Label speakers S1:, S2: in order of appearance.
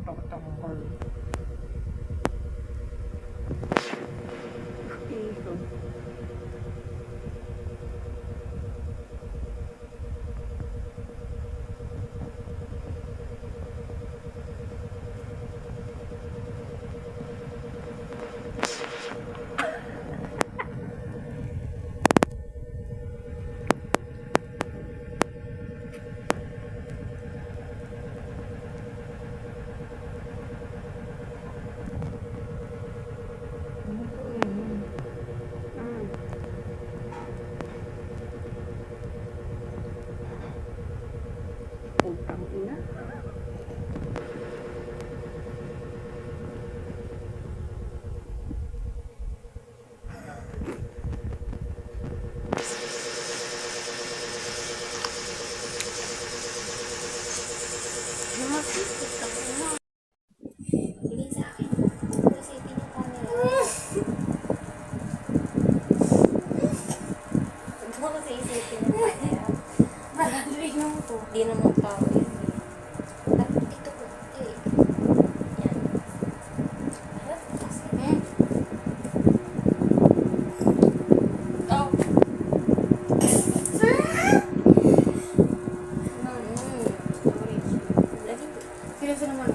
S1: tangkol. Ikot. Utang ina.
S2: Bigay sa akin. Kasi pinukamera. Huwag mo kasi isipin ng camera.
S3: Maraming yung to.
S2: Di naman tao yun. Dapat ito ko. Eh. Yan. Harap kasi.
S3: Oh.
S2: Sorry. Lagi po.
S3: Seryoso naman.